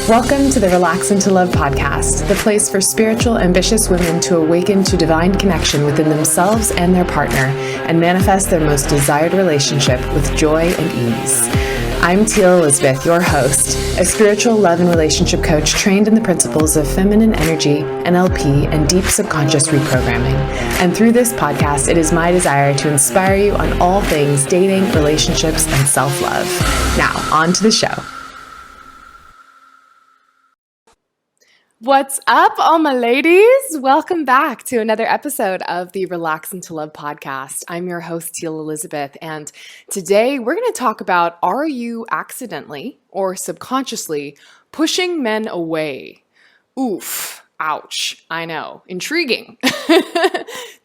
Welcome to the Relax into Love podcast, the place for spiritual, ambitious women to awaken to divine connection within themselves and their partner and manifest their most desired relationship with joy and ease. I'm Teal Elizabeth, your host, a spiritual love and relationship coach trained in the principles of feminine energy, NLP, and deep subconscious reprogramming. And through this podcast, it is my desire to inspire you on all things dating, relationships, and self-love. Now, on to the show. What's up, all my ladies? Welcome back to another episode of the Relax into Love podcast. I'm your host, Teal Elizabeth, and today we're going to talk about, are you accidentally or subconsciously pushing men away? Oof. Ouch. I know. Intriguing.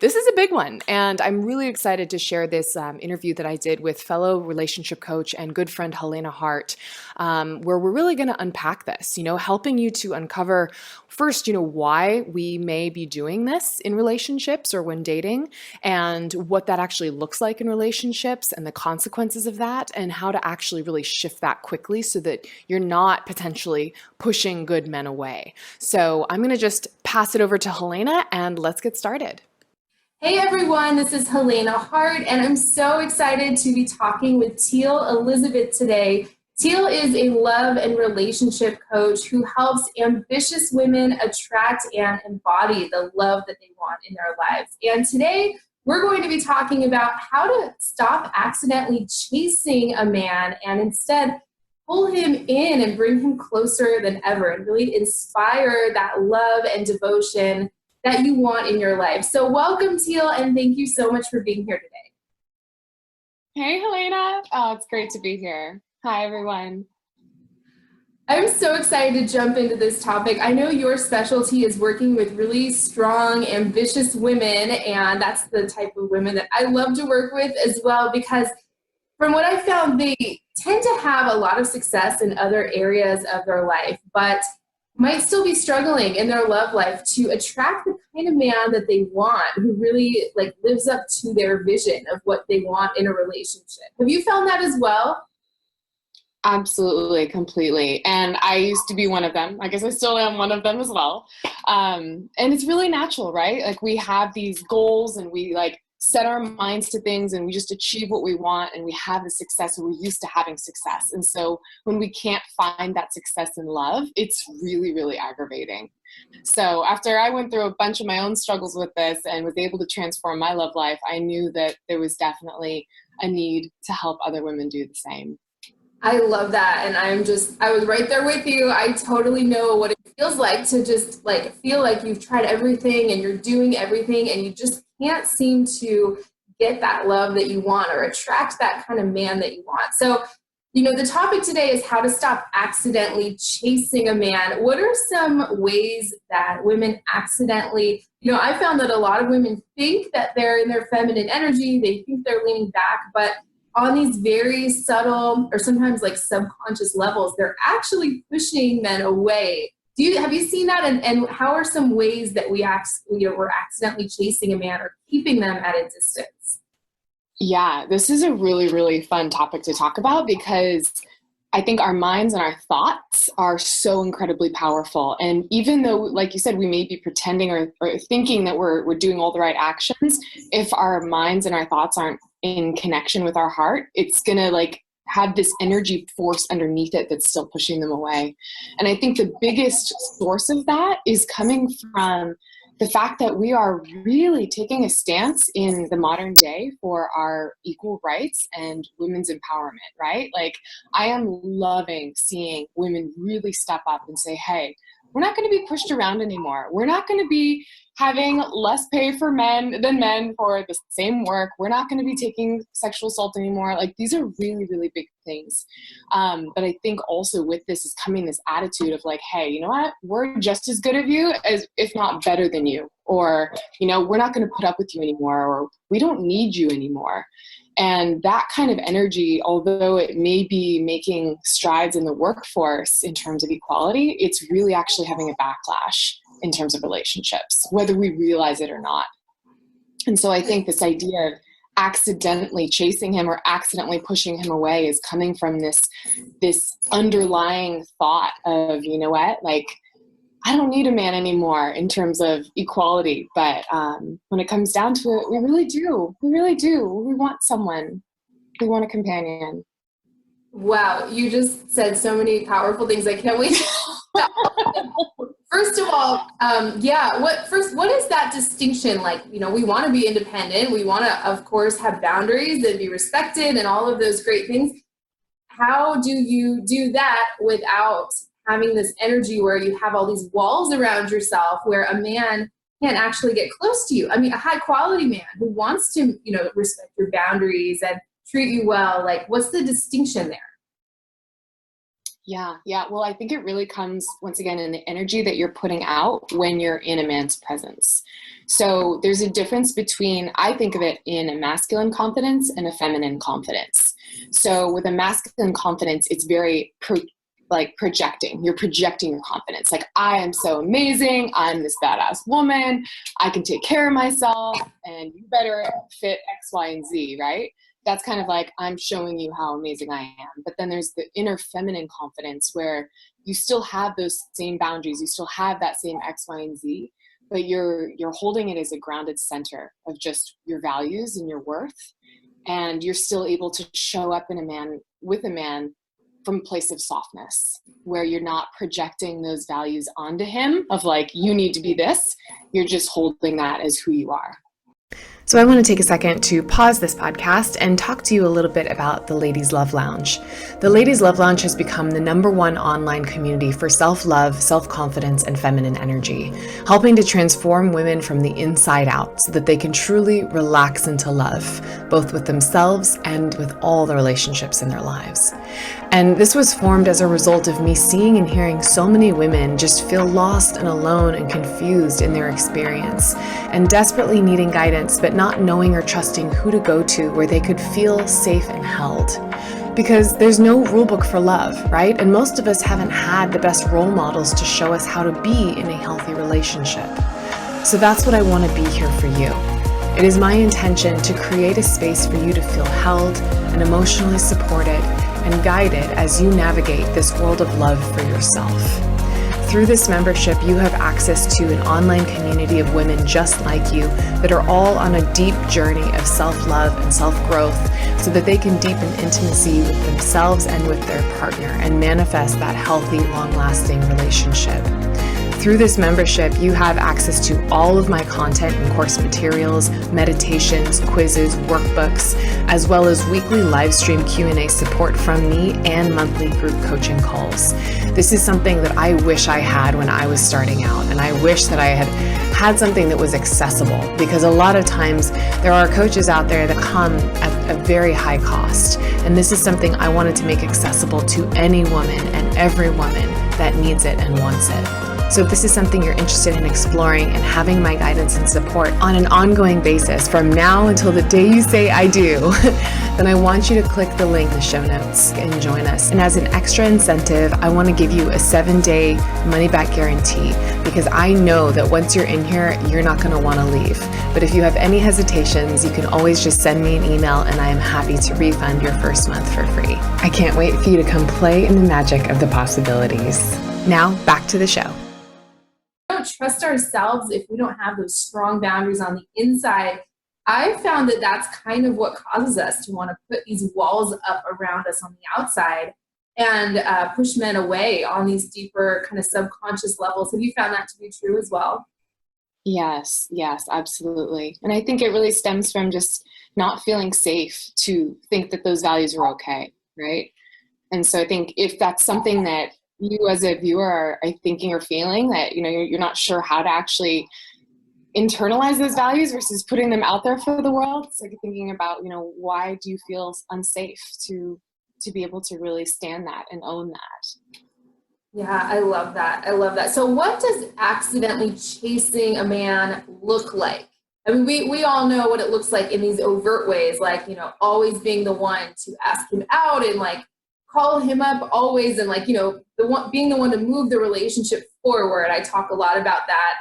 This is a big one. And I'm really excited to share this interview that I did with fellow relationship coach and good friend Helena Hart, where we're really going to unpack this, helping you to uncover first, why we may be doing this in relationships or when dating, and what that actually looks like in relationships and the consequences of that, and how to actually really shift that quickly so that you're not potentially pushing good men away. So I'm going to just pass it over to Helena and let's get started. Hey everyone, this is Helena Hart, and I'm so excited to be talking with Teal Elizabeth today. Teal is a love and relationship coach who helps ambitious women attract and embody the love that they want in their lives. And today, we're going to be talking about how to stop accidentally chasing a man and instead pull him in and bring him closer than ever and really inspire that love and devotion that you want in your life. So welcome, Teal, and thank you so much for being here today. Hey, Helena. Oh, it's great to be here. Hi, everyone. I'm so excited to jump into this topic. I know your specialty is working with really strong, ambitious women, and that's the type of women that I love to work with as well, because from what I found, they tend to have a lot of success in other areas of their life, but might still be struggling in their love life to attract the kind of man that they want, who really lives up to their vision of what they want in a relationship. Have you found that as well? Absolutely, completely. And I used to be one of them. I guess I still am one of them as well. And it's really natural, right? We have these goals and we set our minds to things and we just achieve what we want and we have the success and we're used to having success. And so when we can't find that success in love, it's really, really aggravating. So after I went through a bunch of my own struggles with this and was able to transform my love life, I knew that there was definitely a need to help other women do the same. I love that. And I was right there with you. I totally know what it feels like to just feel like you've tried everything and you're doing everything and you just can't seem to get that love that you want or attract that kind of man that you want. So, the topic today is how to stop accidentally chasing a man. What are some ways that women accidentally, I found that a lot of women think that they're in their feminine energy, they think they're leaning back, but on these very subtle or sometimes subconscious levels, they're actually pushing men away. Have you seen that? And how are some ways that we're accidentally chasing a man or keeping them at a distance? Yeah, this is a really, really fun topic to talk about because I think our minds and our thoughts are so incredibly powerful. And even though, like you said, we may be pretending or thinking that we're doing all the right actions, if our minds and our thoughts aren't in connection with our heart, it's going to have this energy force underneath it that's still pushing them away. And I think the biggest source of that is coming from the fact that we are really taking a stance in the modern day for our equal rights and women's empowerment, right? I am loving seeing women really step up and say, hey, we're not going to be pushed around anymore. We're not going to be having less pay for men than men for the same work. We're not going to be taking sexual assault anymore. These are really, really big things. But I think also with this is coming this attitude of hey, you know what? We're just as good of you as, if not better than you. Or, we're not going to put up with you anymore, or we don't need you anymore. And that kind of energy, although it may be making strides in the workforce in terms of equality, it's really actually having a backlash in terms of relationships, whether we realize it or not. And so I think this idea of accidentally chasing him or accidentally pushing him away is coming from this underlying thought of, you know what, like, I don't need a man anymore in terms of equality. But when it comes down to it, we really do. We really do. We want someone. We want a companion. Wow, you just said so many powerful things. I can't wait. First of all, what is that distinction? Like, you know, we want to be independent. We want to, of course, have boundaries and be respected and all of those great things. How do you do that without having this energy where you have all these walls around yourself where a man can't actually get close to you? I mean, a high quality man who wants to, you know, respect your boundaries and treat you well. Like, what's the distinction there? Yeah. Well, I think it really comes, once again, in the energy that you're putting out when you're in a man's presence. So there's a difference between, I think of it in a masculine confidence and a feminine confidence. So with a masculine confidence, it's very projecting. You're projecting your confidence. Like, I am so amazing. I'm this badass woman. I can take care of myself, and you better fit X, Y, and Z, right? That's kind of like, I'm showing you how amazing I am. But then there's the inner feminine confidence where you still have those same boundaries. You still have that same X, Y, and Z, but you're holding it as a grounded center of just your values and your worth. And you're still able to show up with a man from a place of softness, where you're not projecting those values onto him of like, you need to be this. You're just holding that as who you are. So I want to take a second to pause this podcast and talk to you a little bit about the Ladies Love Lounge. The Ladies Love Lounge has become the #1 online community for self-love, self-confidence, and feminine energy, helping to transform women from the inside out so that they can truly relax into love, both with themselves and with all the relationships in their lives. And this was formed as a result of me seeing and hearing so many women just feel lost and alone and confused in their experience, and desperately needing guidance, but not knowing or trusting who to go to where they could feel safe and held. Because there's no rule book for love, right? And most of us haven't had the best role models to show us how to be in a healthy relationship. So that's what I want to be here for you. It is my intention to create a space for you to feel held and emotionally supported and guided as you navigate this world of love for yourself. Through this membership, you have access to an online community of women just like you that are all on a deep journey of self-love and self-growth so that they can deepen intimacy with themselves and with their partner and manifest that healthy, long-lasting relationship. Through this membership, you have access to all of my content and course materials, meditations, quizzes, workbooks, as well as weekly live stream Q&A support from me and monthly group coaching calls. This is something that I wish I had when I was starting out, and I wish that I had something that was accessible, because a lot of times there are coaches out there that come at a very high cost, and this is something I wanted to make accessible to any woman and every woman that needs it and wants it. So if this is something you're interested in exploring and having my guidance and support on an ongoing basis from now until the day you say I do, then I want you to click the link in the show notes and join us. And as an extra incentive, I want to give you a 7-day money-back guarantee, because I know that once you're in here, you're not going to want to leave. But if you have any hesitations, you can always just send me an email and I am happy to refund your first month for free. I can't wait for you to come play in the magic of the possibilities. Now, back to the show. Don't trust ourselves if we don't have those strong boundaries on the inside. I found that that's kind of what causes us to want to put these walls up around us on the outside and push men away on these deeper kind of subconscious levels. Have you found that to be true as well? Yes, absolutely. And I think it really stems from just not feeling safe to think that those values are okay, right? And so I think if that's something that you as a viewer are thinking or feeling, that you're not sure how to actually internalize those values versus putting them out there for the world. It's like thinking about, why do you feel unsafe to be able to really stand that and own that? Yeah, I love that. So what does accidentally chasing a man look like? I mean, we all know what it looks like in these overt ways, like, always being the one to ask him out and like call him up always, and like, being the one to move the relationship forward. I talk a lot about that,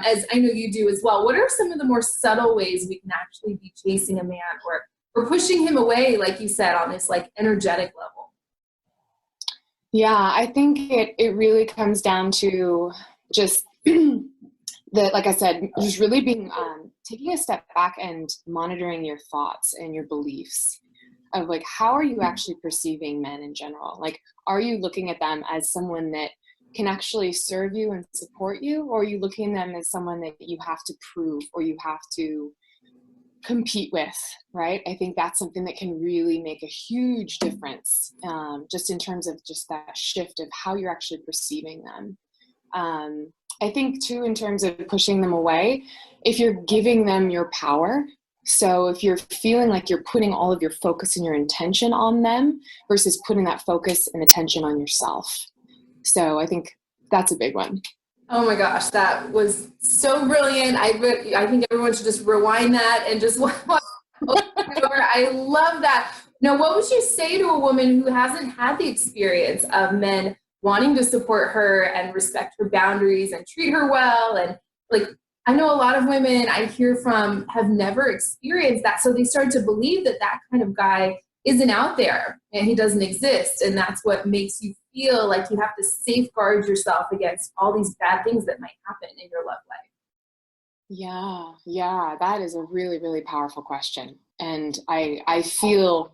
as I know you do as well. What are some of the more subtle ways we can actually be chasing a man or pushing him away, like you said, on this like energetic level? Yeah, I think it really comes down to just like I said, just really being, taking a step back and monitoring your thoughts and your beliefs of like, how are you actually perceiving men in general? Like, are you looking at them as someone that can actually serve you and support you? Or are you looking at them as someone that you have to prove or you have to compete with, right? I think that's something that can really make a huge difference, just in terms of just that shift of how you're actually perceiving them. I think too, in terms of pushing them away, if you're giving them your power, so if you're feeling like you're putting all of your focus and your intention on them versus putting that focus and attention on yourself. So I think that's a big one. Oh my gosh, that was so brilliant. I think everyone should just rewind that and just watch over. I love that. Now, what would you say to a woman who hasn't had the experience of men wanting to support her and respect her boundaries and treat her well? And like, I know a lot of women I hear from have never experienced that. So they start to believe that that kind of guy isn't out there and he doesn't exist. And that's what makes you feel like you have to safeguard yourself against all these bad things that might happen in your love life. Yeah, that is a really, really powerful question. And I feel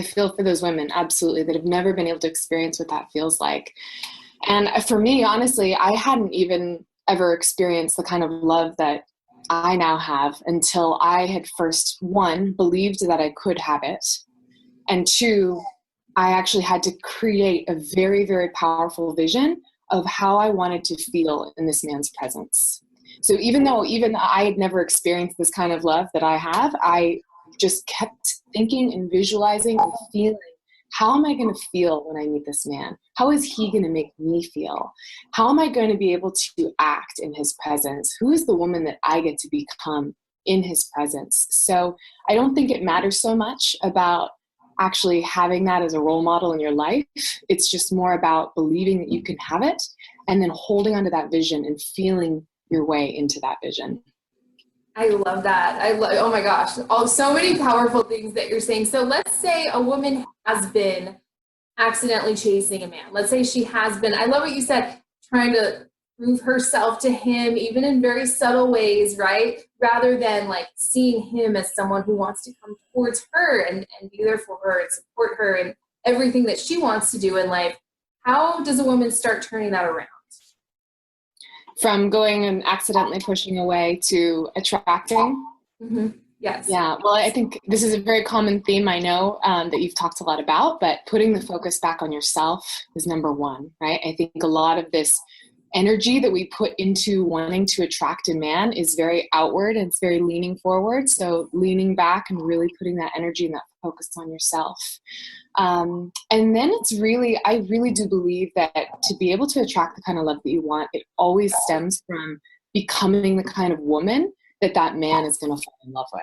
for those women, absolutely, that have never been able to experience what that feels like. And for me, honestly, I hadn't even ever experienced the kind of love that I now have until I had first, one, believed that I could have it. And two, I actually had to create a very, very powerful vision of how I wanted to feel in this man's presence. So even though I had never experienced this kind of love that I have, I just kept thinking and visualizing and feeling, how am I going to feel when I meet this man? How is he going to make me feel? How am I going to be able to act in his presence? Who is the woman that I get to become in his presence? So I don't think it matters so much about actually having that as a role model in your life. It's just more about believing that you can have it and then holding onto that vision and feeling your way into that vision. I love that. Oh my gosh, so many powerful things that you're saying. So let's say a woman has been accidentally chasing a man. Let's say she has been, I love what you said, trying to prove herself to him, even in very subtle ways, right? Rather than like seeing him as someone who wants to come towards her and be there for her and support her in everything that she wants to do in life. How does a woman start turning that around? From going and accidentally pushing away to attracting? Mm-hmm. Yes. Yeah, well, I think this is a very common theme, I know, that you've talked a lot about, but putting the focus back on yourself is number one, right? I think a lot of this energy that we put into wanting to attract a man is very outward and it's very leaning forward. So leaning back and really putting that energy and that focus on yourself. And then I really do believe that to be able to attract the kind of love that you want, it always stems from becoming the kind of woman that man is going to fall in love with.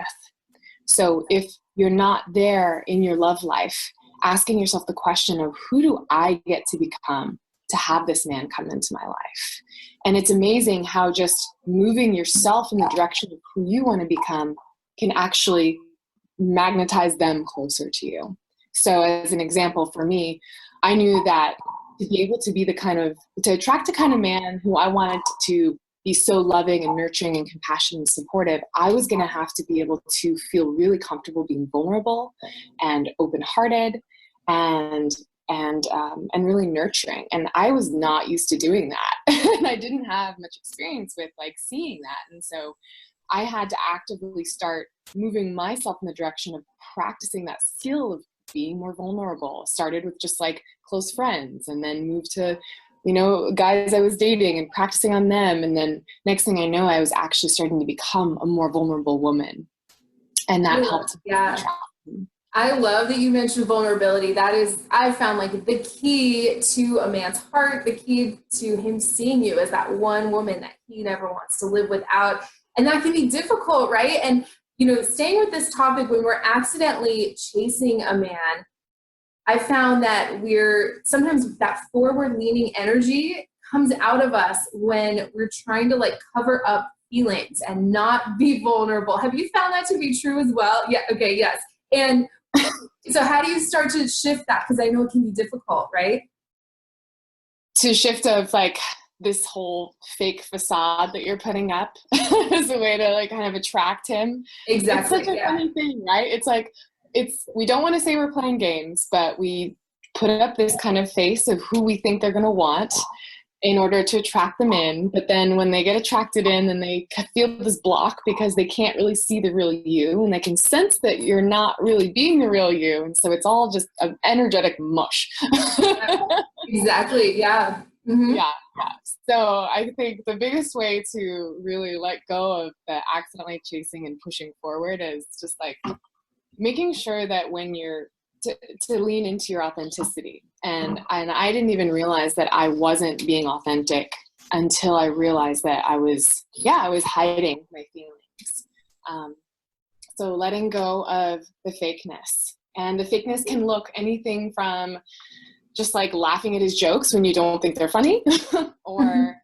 So if you're not there in your love life, asking yourself the question of who do I get to become to have this man come into my life? And it's amazing how just moving yourself in the direction of who you want to become can actually magnetize them closer to you. So as an example for me, I knew that to be able to be to attract the kind of man who I wanted to be so loving and nurturing and compassionate and supportive, I was going to have to be able to feel really comfortable being vulnerable and open-hearted and really nurturing. And I was not used to doing that. And I didn't have much experience with like seeing that. And so I had to actively start moving myself in the direction of practicing that skill of being more vulnerable. Started with just like close friends and then moved to, guys I was dating and practicing on them. And then next thing I know, I was actually starting to become a more vulnerable woman. And that helped. Yeah. I love that you mentioned vulnerability. That is, I found like the key to a man's heart, the key to him seeing you as that one woman that he never wants to live without. And that can be difficult, right? And, staying with this topic, when we're accidentally chasing a man, I found that sometimes that forward leaning energy comes out of us when we're trying to like cover up feelings and not be vulnerable. Have you found that to be true as well? Yeah. Okay. Yes. And so how do you start to shift that? Because I know it can be difficult, right? To shift of like this whole fake facade that you're putting up as a way to like kind of attract him. Exactly. It's such a funny thing, right? It's like, we don't want to say we're playing games, but we put up this kind of face of who we think they're going to want in order to attract them in. But then when they get attracted in, then they feel this block because they can't really see the real you, and they can sense that you're not really being the real you. And so it's all just an energetic mush. Exactly. Yeah. Mm-hmm. Yeah. So I think the biggest way to really let go of the accidentally chasing and pushing forward is just like making sure that when you're to lean into your authenticity. And I didn't even realize that I wasn't being authentic until I realized that I was hiding my feelings. So letting go of the fakeness. And the fakeness can look anything from just like laughing at his jokes when you don't think they're funny, or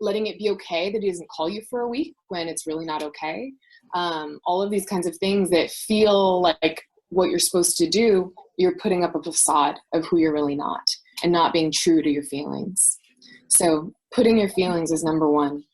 letting it be okay that he doesn't call you for a week when it's really not okay. All of these kinds of things that feel like what you're supposed to do, you're putting up a facade of who you're really not and not being true to your feelings. So putting your feelings is number one.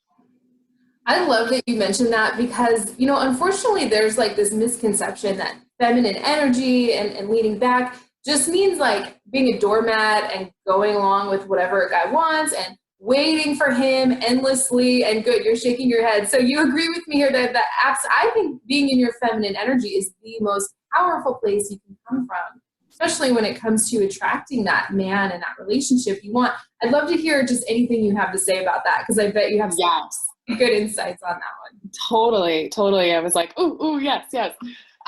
I love that you mentioned that because, unfortunately there's like this misconception that feminine energy and leaning back just means like being a doormat and going along with whatever a guy wants and waiting for him endlessly. And good, you're shaking your head. So you agree with me here that I think being in your feminine energy is the most powerful place you can come from, especially when it comes to attracting that man and that relationship you want. I'd love to hear just anything you have to say about that, because I bet you have some good insights on that one. Totally. I was like, ooh, yes.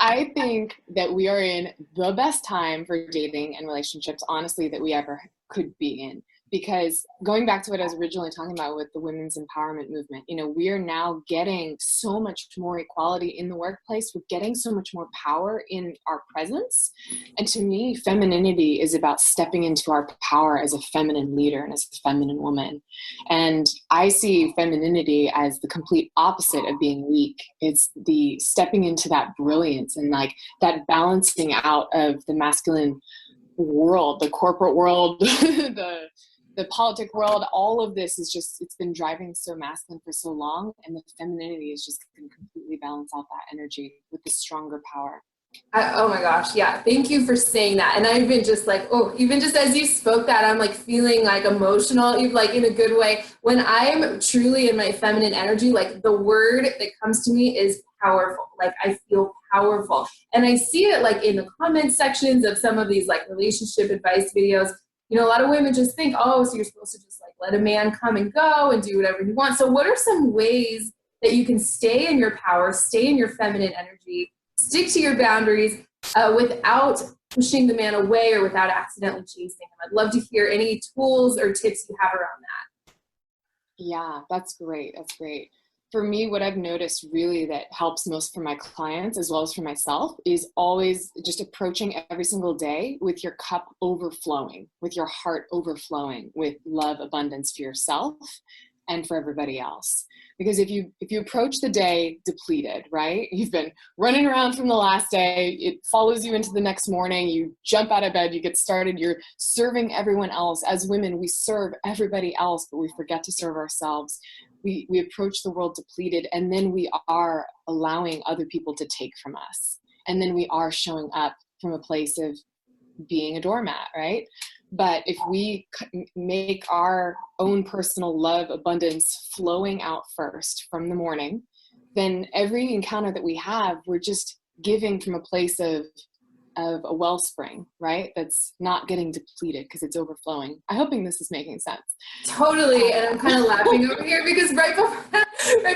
I think that we are in the best time for dating and relationships, honestly, that we ever could be in. Because going back to what I was originally talking about with the women's empowerment movement, we are now getting so much more equality in the workplace. We're getting so much more power in our presence. And to me, femininity is about stepping into our power as a feminine leader and as a feminine woman. And I see femininity as the complete opposite of being weak. It's the stepping into that brilliance and like that balancing out of the masculine world, the corporate world, the politic world. All of this is just, it's been driving so masculine for so long, and the femininity is just going to completely balance out that energy with the stronger power. Oh my gosh. Yeah. Thank you for saying that. And I've been just like, even just as you spoke that, I'm like feeling like emotional, like in a good way. When I'm truly in my feminine energy, like the word that comes to me is powerful. Like I feel powerful. And I see it like in the comment sections of some of these like relationship advice videos. A lot of women just think, so you're supposed to just like let a man come and go and do whatever he wants. So what are some ways that you can stay in your power, stay in your feminine energy, stick to your boundaries without pushing the man away or without accidentally chasing him? I'd love to hear any tools or tips you have around that. Yeah, that's great. For me, what I've noticed really that helps most for my clients as well as for myself is always just approaching every single day with your cup overflowing, with your heart overflowing with love, abundance for yourself and for everybody else. Because if you approach the day depleted, right? You've been running around from the last day, it follows you into the next morning, you jump out of bed, you get started, you're serving everyone else. As women, we serve everybody else, but we forget to serve ourselves. We approach the world depleted, and then we are allowing other people to take from us. And then we are showing up from a place of being a doormat, right? But if we make our own personal love abundance flowing out first from the morning, then every encounter that we have, we're just giving from a place of a wellspring, right? That's not getting depleted because it's overflowing. I'm hoping this is making sense. Totally. And I'm kind of laughing over here because right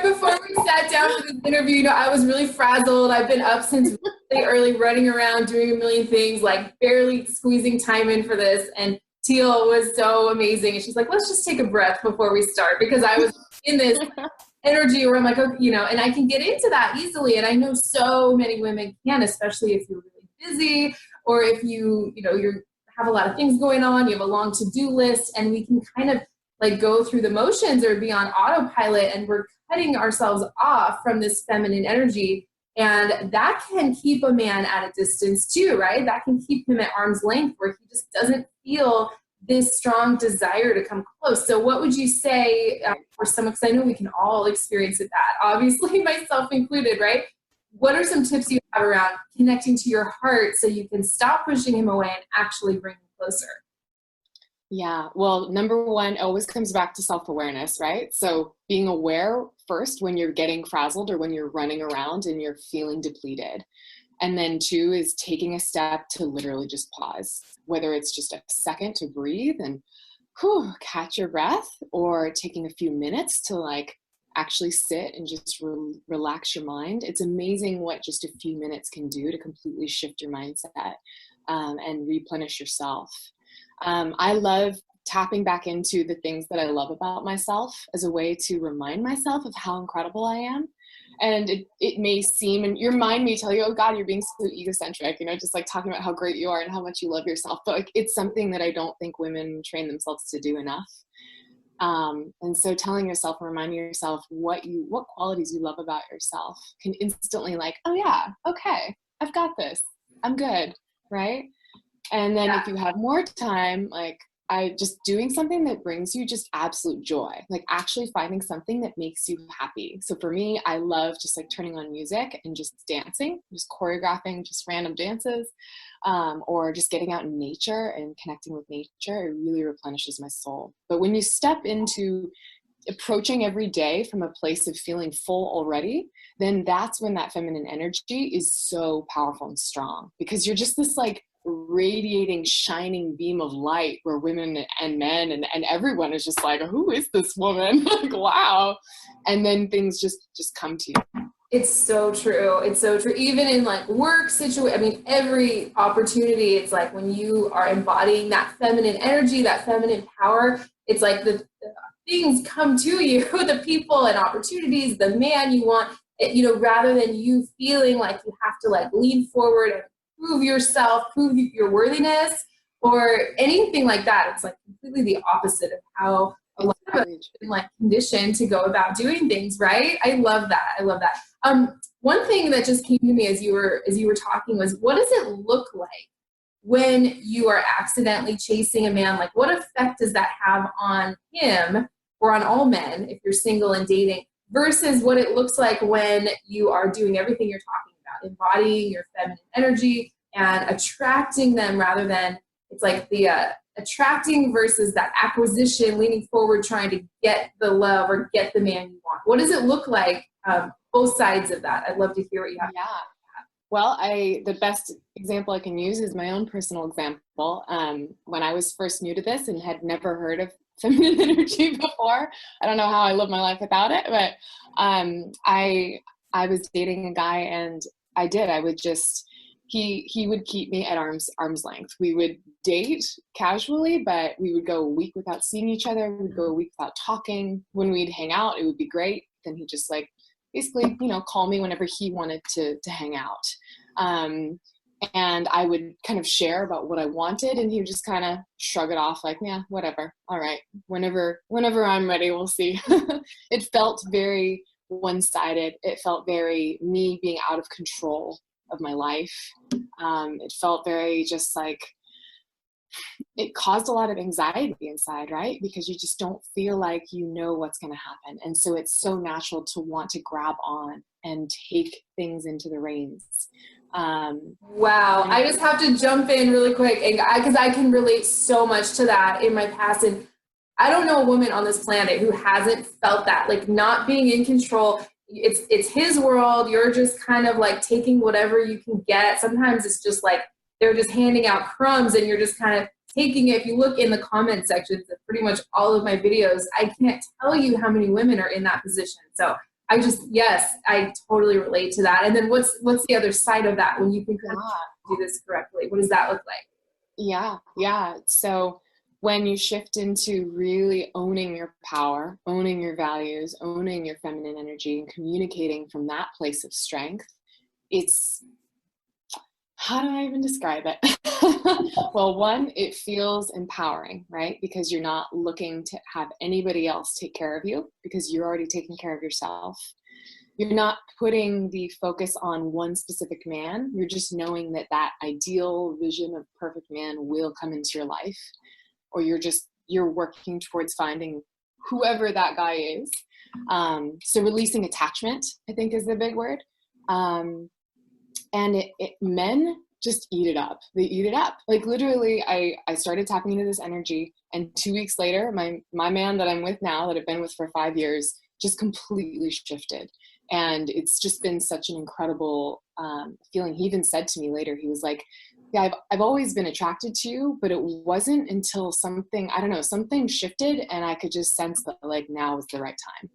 before we sat down for this interview, I was really frazzled. I've been up since really early, running around, doing a million things, like barely squeezing time in for this. And Teal was so amazing. And she's like, let's just take a breath before we start, because I was in this energy where I'm like, and I can get into that easily. And I know so many women can, especially if you're really busy, or if you have a lot of things going on, you have a long to-do list, and we can kind of like go through the motions or be on autopilot, and we're cutting ourselves off from this feminine energy. And that can keep a man at a distance too, right? That can keep him at arm's length, where he just doesn't feel this strong desire to come close. So what would you say for someone, because I know we can all experience that, obviously myself included, right? What are some tips you have around connecting to your heart so you can stop pushing him away and actually bring him closer? Yeah, well, number one always comes back to self-awareness, right? So being aware first when you're getting frazzled or when you're running around and you're feeling depleted. And then two is taking a step to literally just pause, whether it's just a second to breathe and catch your breath, or taking a few minutes to like actually sit and just relax your mind. It's amazing what just a few minutes can do to completely shift your mindset and replenish yourself. I love tapping back into the things that I love about myself as a way to remind myself of how incredible I am. And it may seem, and your mind may tell you, oh God, you're being so egocentric, just like talking about how great you are and how much you love yourself. But like, it's something that I don't think women train themselves to do enough. And so telling yourself and reminding yourself what qualities you love about yourself can instantly like, oh yeah, okay, I've got this. I'm good. Right. And then if you have more time, like I just doing something that brings you just absolute joy, like actually finding something that makes you happy. So for me, I love just like turning on music and just dancing, just choreographing, just random dances, or just getting out in nature and connecting with nature. It really replenishes my soul. But when you step into approaching every day from a place of feeling full already, then that's when that feminine energy is so powerful and strong, because you're just this like radiating, shining beam of light where women and men and everyone is just like, who is this woman? Like, wow. And then things just come to you. It's so true. It's so true. Even in like work situation, I mean, every opportunity, it's like when you are embodying that feminine energy, that feminine power, it's like the things come to you, the people and opportunities, the man you want, rather than you feeling like you have to like lean forward and prove yourself, prove your worthiness or anything like that. It's like completely the opposite of how a lot of us have been like conditioned to go about doing things, right? I love that. One thing that just came to me as you were talking was, what does it look like when you are accidentally chasing a man? Like, what effect does that have on him or on all men if you're single and dating, versus what it looks like when you are doing everything you're talking about, embodying your feminine energy and attracting them, rather than it's like the attracting versus that acquisition, leaning forward, trying to get the love or get the man you want. What does it look like? Both sides of that. I'd love to hear what you have. Yeah. Well, the best example I can use is my own personal example. When I was first new to this and had never heard of feminine energy before, I don't know how I live my life without it, but I was dating a guy, and I would just, he would keep me at arm's length. We would date casually, but we would go a week without seeing each other. We'd go a week without talking. When we'd hang out, it would be great. Then he'd just like, basically, call me whenever he wanted to hang out. And I would kind of share about what I wanted, and he would just kind of shrug it off like, yeah, whatever. All right. Whenever I'm ready, we'll see. It felt very one-sided. It felt very me being out of control of my life. It felt very just like, it caused a lot of anxiety inside, right? Because you just don't feel like you know what's going to happen. And so it's so natural to want to grab on and take things into the reins. Wow. I just have to jump in really quick, because I can relate so much to that in my past. And I don't know a woman on this planet who hasn't felt that, like not being in control. It's his world. You're just kind of like taking whatever you can get. Sometimes it's just like they're just handing out crumbs and you're just kind of taking it. If you look in the comment sections of pretty much all of my videos, I can't tell you how many women are in that position. So yes, I totally relate to that. And then what's the other side of that when you can kind of do this correctly? What does that look like? Yeah. So when you shift into really owning your power, owning your values, owning your feminine energy, and communicating from that place of strength, How do I even describe it? Well, one, it feels empowering, right? Because you're not looking to have anybody else take care of you because you're already taking care of yourself. You're not putting the focus on one specific man. You're just knowing that that ideal vision of perfect man will come into your life, or you're working towards finding whoever that guy is. So releasing attachment, I think, is the big word. And men just eat it up. They eat it up. Like literally, I started tapping into this energy, and 2 weeks later, my man that I'm with now, that I've been with for 5 years, just completely shifted. And it's just been such an incredible feeling. He even said to me later, he was like, yeah, I've always been attracted to you, but it wasn't until something shifted, and I could just sense that like now is the right time.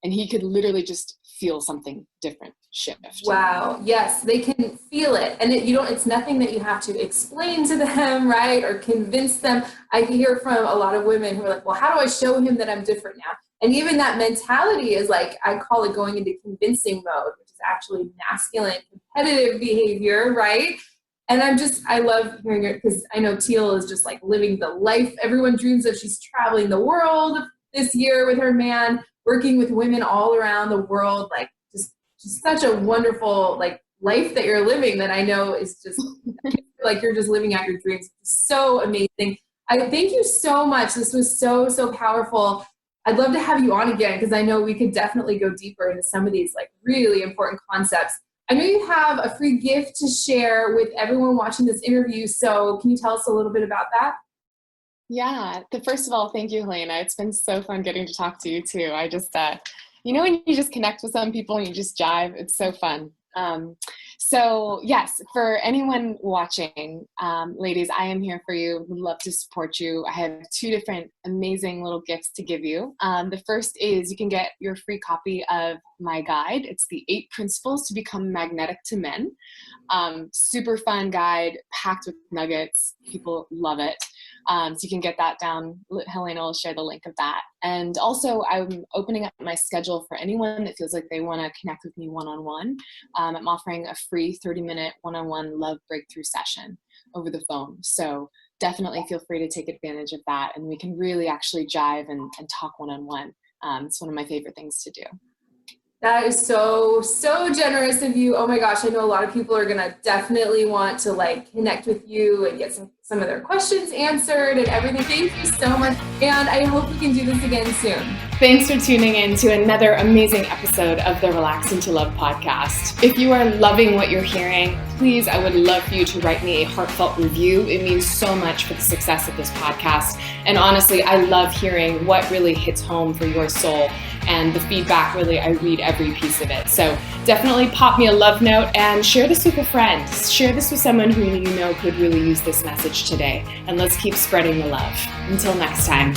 And he could literally just feel something different shift. Wow. Yes, they can feel it. And it's nothing that you have to explain to them, right? Or convince them. I hear from a lot of women who are like, well, how do I show him that I'm different now? And even that mentality is like, I call it going into convincing mode, which is actually masculine, competitive behavior, right? And I love hearing it because I know Teal is just like living the life everyone dreams of. She's traveling the world this year with her man, working with women all around the world, like just such a wonderful like life that you're living that I know is just like you're just living out your dreams. So amazing. I thank you so much. This was so, so powerful. I'd love to have you on again because I know we could definitely go deeper into some of these like really important concepts. I know you have a free gift to share with everyone watching this interview. So can you tell us a little bit about that? Yeah. First of all, thank you, Helena. It's been so fun getting to talk to you too. I just, when you just connect with some people and you just jive, it's so fun. So yes, for anyone watching, ladies, I am here for you. Would love to support you. I have 2 different amazing little gifts to give you. The first is you can get your free copy of my guide. It's the 8 Principles to Become Magnetic to Men. Super fun guide, packed with nuggets. People love it. So you can get that down. Helena will share the link of that. And also I'm opening up my schedule for anyone that feels like they want to connect with me one-on-one. I'm offering a free 30-minute one-on-one love breakthrough session over the phone. So definitely feel free to take advantage of that. And we can really actually jive and talk one-on-one. It's one of my favorite things to do. That is so, so generous of you. Oh my gosh, I know a lot of people are going to definitely want to like connect with you and get some of their questions answered and everything. Thank you so much. And I hope we can do this again soon. Thanks for tuning in to another amazing episode of the Relax into Love podcast. If you are loving what you're hearing, please, I would love for you to write me a heartfelt review. It means so much for the success of this podcast. And honestly, I love hearing what really hits home for your soul. And the feedback, really, I read every piece of it. So definitely pop me a love note and share this with a friend. Share this with someone who you know could really use this message today. And let's keep spreading the love. Until next time.